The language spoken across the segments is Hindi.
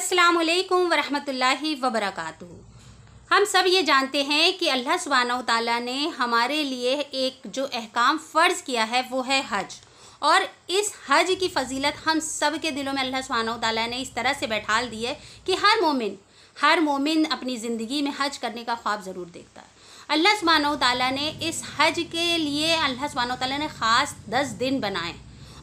अस्सलामुअलैकुम वरहमतुल्लाहि वबरकातुहू। हम सब ये जानते हैं कि अल्लाह सुब्हानहू व तआला ने हमारे लिए एक जो अहकाम फ़र्ज़ किया है वो है हज। और इस हज की फ़जीलत हम सब के दिलों में अल्लाह सुब्हानहू व तआला ने इस तरह से बैठाल दी है कि हर मोमिन अपनी ज़िंदगी में हज करने का ख्वाब ज़रूर देखता है। अल्लाह सुब्हानहू व तआला ने इस हज के लिए अल्लाह सुब्हानहू व तआला ने ख़ास 10 दिन बनाए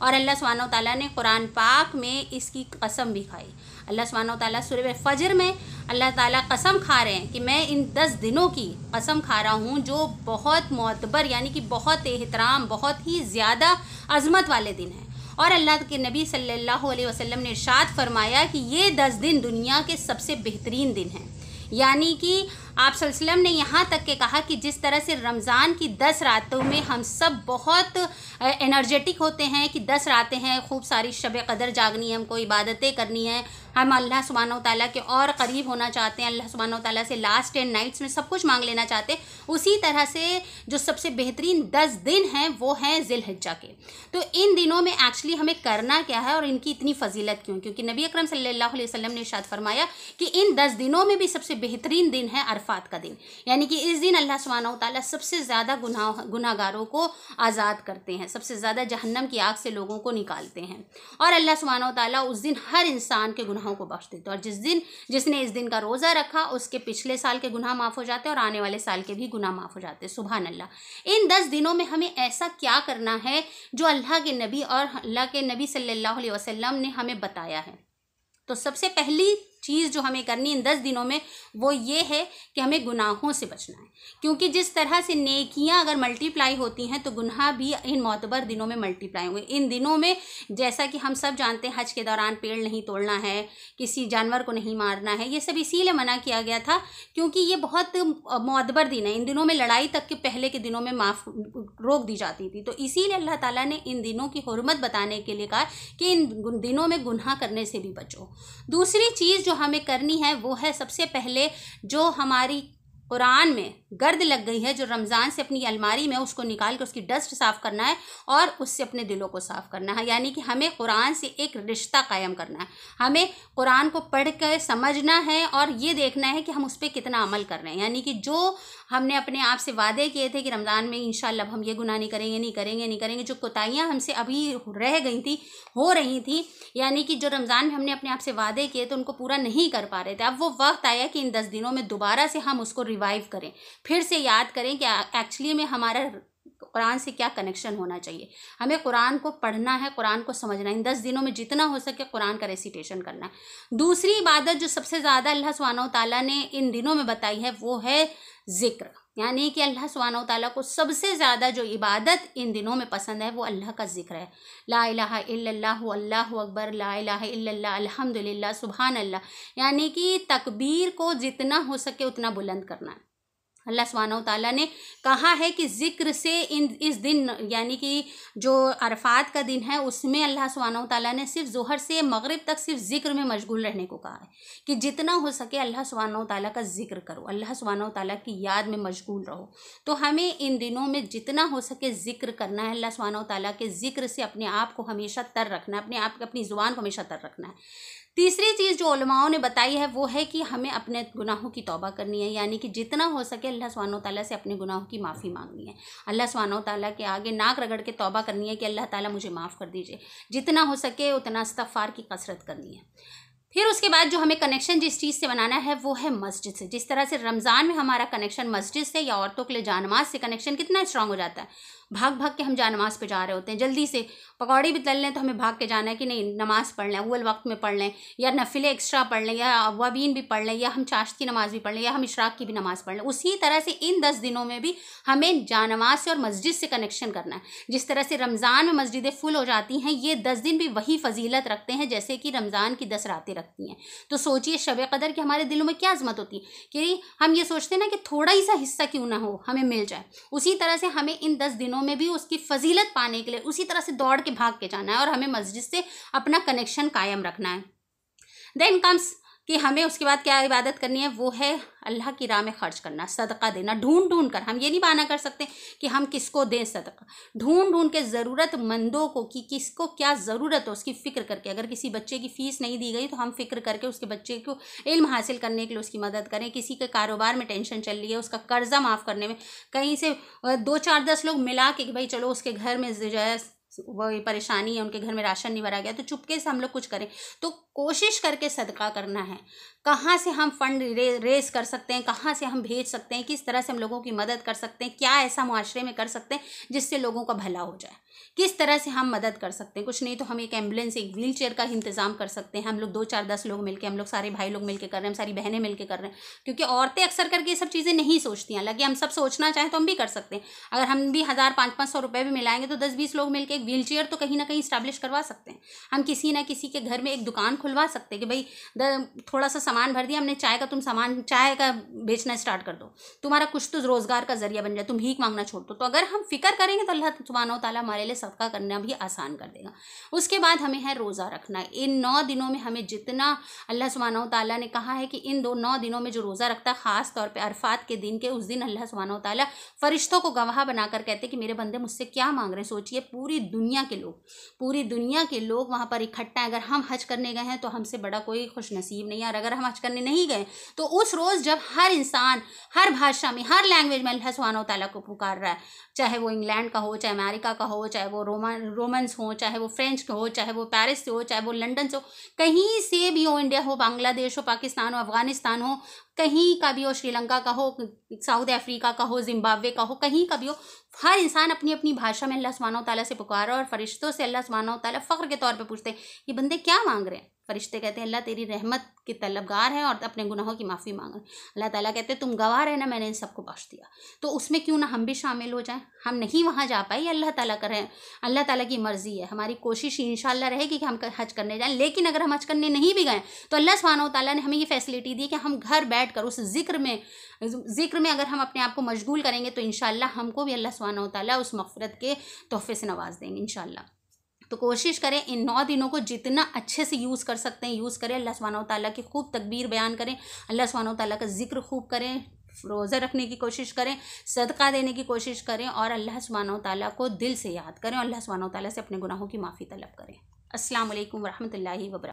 और अल्लाह सुब्हानहू व तआला ने कुरान पाक में इसकी कसम भी खाई। अल्लाह सुब्हानहू व तआला सूरह फजर में अल्लाह ताला कसम खा रहे हैं कि मैं इन 10 दिनों की कसम खा रहा हूँ जो बहुत मोतबर यानी कि बहुत एहतराम बहुत ही ज़्यादा अज़मत वाले दिन हैं। और अल्लाह के नबी सल्लल्लाहु अलैहि वसल्लम ने इरशाद फरमाया कि ये 10 दिन दुनिया के सबसे बेहतरीन दिन हैं। यानी कि आप सल्लल्लाहु अलैहि वसल्लम ने यहाँ तक के कहा कि जिस तरह से रमज़ान की 10 रातों में हम सब बहुत एनर्जेटिक होते हैं कि 10 रातें हैं, खूब सारी शब क़दर जागनी है, हमको इबादतें करनी है, हम अल्लाह सुब्हानहू व तआला के और करीब होना चाहते हैं, अल्लाह सुब्हानहू व तआला से लास्ट 10 नाइट्स में सब कुछ मांग लेना चाहते हैं। उसी तरह से जो सबसे बेहतरीन 10 दिन हैं वो हैं ज़िलहिज्जा के। तो इन दिनों में एक्चुअली हमें करना क्या है और इनकी इतनी फ़जीलत क्यों? क्योंकि नबी अकरम सल्लल्लाहु अलैहि वसल्लम ने इरशाद फरमाया कि इन 10 दिनों में भी सबसे बेहतरीन दिन है अरफात का दिन। यानी कि इस दिन अल्लाह सुब्हानहू व तआला सबसे ज़्यादा गुनाहगारों को आज़ाद करते हैं, सबसे ज़्यादा जहन्नम की आग से लोगों को निकालते हैं। और अल्लाह सुब्हानहू व तआला उस दिन हर इंसान के गुनाहों को बख्श देते हैं। और जिसने इस दिन का रोज़ा रखा उसके पिछले साल के गुनाह माफ़ हो जाते हैं और आने वाले साल के भी गुनाह माफ़ हो जाते हैं। सुभान अल्लाह। इन 10 दिनों में हमें ऐसा क्या करना है जो अल्लाह के नबी और अल्लाह के नबी सल्लल्लाहु अलैहि वसल्लम ने हमें बताया है। तो सबसे पहली चीज़ जो हमें करनी इन 10 दिनों में वो ये है कि हमें गुनाहों से बचना है। क्योंकि जिस तरह से नेकियां अगर मल्टीप्लाई होती हैं तो गुनाह भी इन मोतबर दिनों में मल्टीप्लाई होंगे। इन दिनों में जैसा कि हम सब जानते हैं हज के दौरान पेड़ नहीं तोड़ना है, किसी जानवर को नहीं मारना है, ये सब इसीलिए मना किया गया था क्योंकि ये बहुत मोतबर दिन है। इन दिनों में लड़ाई तक के पहले के दिनों में रोक दी जाती थी। तो इसीलिए अल्लाह ताला ने इन दिनों की हुर्मत बताने के लिए कहा कि इन दिनों में गुनाह करने से भी बचो। दूसरी चीज़ जो हमें करनी है वो है सबसे पहले जो हमारी कुरान में गर्द लग गई है, जो रमज़ान से अपनी अलमारी में उसको निकाल कर उसकी डस्ट साफ़ करना है और उससे अपने दिलों को साफ़ करना है। यानी कि हमें कुरान से एक रिश्ता कायम करना है, हमें कुरान को पढ़ कर समझना है और ये देखना है कि हम उस पर कितना अमल कर रहे हैं। यानी कि जो हमने अपने आप से वादे किए थे कि रमज़ान में इंशाअल्लाह हम ये गुनाह नहीं करेंगे, जो कोताहियाँ हमसे अभी रह गई थी हो रही थी, यानी कि जो रमज़ान में हमने अपने आप से वादे किए तो उनको पूरा नहीं कर पा रहे थे। अब वो वक्त आया कि इन 10 दिनों में दोबारा से हम उसको रिवाइव करें, फिर से याद करें कि एक्चुअली में हमारा कुरान से क्या कनेक्शन होना चाहिए। हमें कुरान को पढ़ना है, कुरान को समझना है। इन 10 दिनों में जितना हो सके कुरान का रेसिटेशन करना है। दूसरी इबादत जो सबसे ज़्यादा अल्लाह सुब्हानहू व तआला ने इन दिनों में बताई है वो है ज़िक्र। यानी कि अल्लाह सुब्हानहू व तआला को सबसे ज़्यादा जो इबादत इन दिनों में पसंद है वो अल्लाह का ज़िक्र है। ला इलाहा इल्लल्लाहु अल्लाहु अकबर, ला इलाहा इल्लल्लाह अल्हम्दुलिल्लाह सुभान अल्लाह। यानी कि तकबीर को जितना हो सके उतना बुलंद करना है। अल्लाह सुब्हानहू व तआला ने कहा है कि ज़िक्र से इस दिन यानी कि जो अरफात का दिन है उसमें अल्लाह सुब्हानहू व तआला ने सिर्फ ज़ोहर से मगरिब तक सिर्फ ज़िक्र में मशगूल रहने को कहा है कि जितना हो सके अल्लाह सुब्हानहू व तआला का ज़िक्र करो, अल्लाह सुब्हानहू व तआला की याद में मशगूल रहो। तो हमें इन दिनों में जितना हो सके ज़िक्र करना है, अल्लाह सुब्हानहू व तआला के ज़िक्र से अपने आप को हमेशा तर रखना है, अपने आप अपनी ज़ुबान को हमेशा तर रखना है। तीसरी चीज़ जो उलमाओं ने बताई है वो है कि हमें अपने गुनाहों की तौबा करनी है। यानी कि जितना हो सके अल्लाह सुब्हानहू व तआला से अपने गुनाहों की माफ़ी मांगनी है, अल्लाह सुब्हानहू व तआला के आगे नाक रगड़ के तौबा करनी है कि अल्लाह ताला मुझे माफ़ कर दीजिए। जितना हो सके उतना इस्तिग़फ़ार की कसरत करनी है। फिर उसके बाद जो हमें कनेक्शन जिस चीज़ से बनाना है वो है मस्जिद से। जिस तरह से रमज़ान में हमारा कनेक्शन मस्जिद से या औरतों के लिए जानमाज से कनेक्शन कितना स्ट्रांग हो जाता है। भाग भाग के हम जानमाज पे जा रहे होते हैं, जल्दी से पकौड़ी भी तल लें तो हमें भाग के जाना है कि नहीं नमाज़ पढ़ लें, अव्वल वक्त में पढ़ लें, या नफिले एक्स्ट्रा पढ़ लें, या अवाबीन भी पढ़ लें, या हम चाश्त की नमाज़ भी पढ़ लें, या हम इशराक की भी नमाज़ पढ़ लें। उसी तरह से इन 10 दिनों में भी हमें जानमाज से और मस्जिद से कनेक्शन करना है। जिस तरह से रमज़ान में मस्जिदें फुल हो जाती हैं, ये 10 दिन भी वही फजीलत रखते हैं जैसे कि रमज़ान की 10 रातें रखती हैं। तो सोचिए शब क़दर की हमारे दिलों में क्या अज़मत होती है कि हम ये सोचते हैं ना कि थोड़ा ही सा हिस्सा क्यों ना हो हमें मिल जाए। उसी तरह से हमें इन 10 दिनों में भी उसकी फजीलत पाने के लिए उसी तरह से दौड़ के भाग के जाना है और हमें मस्जिद से अपना कनेक्शन कायम रखना है। देन कम्स कि हमें उसके बाद क्या इबादत करनी है, वो है अल्लाह की राह में खर्च करना, सदका देना, ढूंढ ढूंढ कर। हम ये नहीं बहाना कर सकते कि हम किसको दें सदका, ढूंढ ढूंढ के ज़रूरतमंदों को, कि किसको क्या ज़रूरत हो उसकी फ़िक्र करके। अगर किसी बच्चे की फ़ीस नहीं दी गई तो हम फ़िक्र करके उसके बच्चे को इल्म हासिल करने के लिए उसकी मदद करें। किसी के कारोबार में टेंशन चल रही है, उसका कर्जा माफ़ करने में, कहीं से 2 4 10 लोग मिला के कि भाई चलो उसके घर में जो है वो परेशानी है, उनके घर में राशन नहीं भरा गया, तो चुपके से हम लोग कुछ करें। तो कोशिश करके सदका करना है। कहाँ से हम फंड रेस कर सकते हैं, कहाँ से हम भेज सकते हैं, किस तरह से हम लोगों की मदद कर सकते हैं, क्या ऐसा मुआशरे में कर सकते हैं जिससे लोगों का भला हो जाए, किस तरह से हम मदद कर सकते हैं। कुछ नहीं तो हम एक एम्बुलेंस, एक व्हील चेयर का इंतजाम कर सकते हैं। हम लोग 2 4 10 लोग मिलकर, हम लोग सारे भाई लोग मिलकर कर रहे हैं, हम सारी बहनें मिलकर कर रहे हैं। क्योंकि औरतें अक्सर करके ये सब चीज़ें नहीं सोचती हैं, हालांकि हम सब सोचना चाहें तो हम भी कर सकते हैं। अगर हम भी 1000 500 रुपये भी मिलाएंगे तो 10 20 लोग मिलकर एक व्हील चेयर तो कहीं ना कहीं स्टैब्लिश करवा सकते हैं। हम किसी ना किसी के घर में एक दुकान खुलवा सकते हैं कि भाई थोड़ा सा सामान भर दिया हमने चाय का, तुम सामान चाय का बेचना स्टार्ट कर दो, तुम्हारा कुछ तो रोजगार का जरिया बन जाए, तुम भीख मांगना छोड़ दो। तो अगर हम फिक्र करेंगे तो अल्लाह सुब्हानो तआला हमारे लिए सदका करना भी आसान कर देगा। उसके बाद हमें है रोज़ा रखना। इन 9 दिनों में हमें जितना अल्लाह सुब्हानो तआला ने कहा है कि इन 9 दिनों में जो रोज़ा रखता है, ख़ास तौर पे अरफात के दिन के, उस दिन अल्लाह सुब्हानो तआला फरिश्तों को गवाह बनाकर कहते कि मेरे बंदे मुझसे क्या मांग रहे हैं। सोचिए पूरी दुनिया के लोग वहाँ पर इकट्ठा हैं। अगर हम हज करने गए हैं तो हमसे बड़ा कोई खुश नसीब नहीं है, और अगर हम हज करने नहीं गए तो उस रोज़ जब हर इंसान हर भाषा में, हर लैंग्वेज में अल्लाह सुब्हानो तआला को पुकार रहा है, चाहे वो इंग्लैंड का हो, चाहे अमेरिका का हो, चाहे वो रोमन्स हो, चाहे वो फ्रेंच का हो, चाहे वो पेरिस से हो, चाहे वो लंदन से हो, कहीं से भी हो, इंडिया हो, बांग्लादेश हो, पाकिस्तान हो, अफगानिस्तान हो, कहीं का भी हो, श्रीलंका का हो, साउथ अफ्रीका का हो, जिम्बाब्वे का हो, कहीं का भी हो, हर इंसान अपनी अपनी भाषा में अल्लाह सुब्हानो तआला से पुकारा। और फरिश्तों से अल्लाह सुब्हानो तआला फ़ख्र के तौर पे पूछते हैं कि बंदे क्या मांग रहे हैं। फरिश्ते कहते हैं अल्लाह तेरी रहमत के तलबगार हैं और अपने गुनाहों की माफ़ी मांग रहे हैं। अल्लाह ताला कहते हैं तुम गवाह रहना, मैंने इन सबको बख्श दिया। तो उसमें क्यों ना हम भी शामिल हो जाएं। हम नहीं वहाँ जा पाए, अल्लाह ताला करें, अल्लाह ताला की मर्ज़ी है। हमारी कोशिश इंशाअल्लाह रहेगी कि हम हज करने जाएं। लेकिन अगर हम हज करने नहीं भी गए तो अल्लाह सुब्हानो तआला ने हमें ये फैसिलिटी दी कि हम घर बैठ कर उस ज़िक्र में अगर हम अपने आप को मशगूल करेंगे तो इंशाअल्लाह हमको भी अल्लाह सुब्हानो तआला उस मग़फ़िरत के तोहफ़े से नवाज देंगे इंशाअल्लाह। तो कोशिश करें इन 9 दिनों को जितना अच्छे से यूज़ कर सकते हैं यूज़ करें। अल्लाह सुब्हानो तआला की खूब तकबीर बयान करें, अल्लाह सुब्हानो तआला का ज़िक्र खूब करें, रोज़ा रखने की कोशिश करें, सदका देने की कोशिश करें, और अल्लाह सुब्हानो तआला को दिल से याद करें, और अल्लाह सुब्हानो तआला से अपने गुनाहों की माफ़ी तलब करें। अस्सलाम वालेकुम व रहमतुल्लाहि व बरकातहू।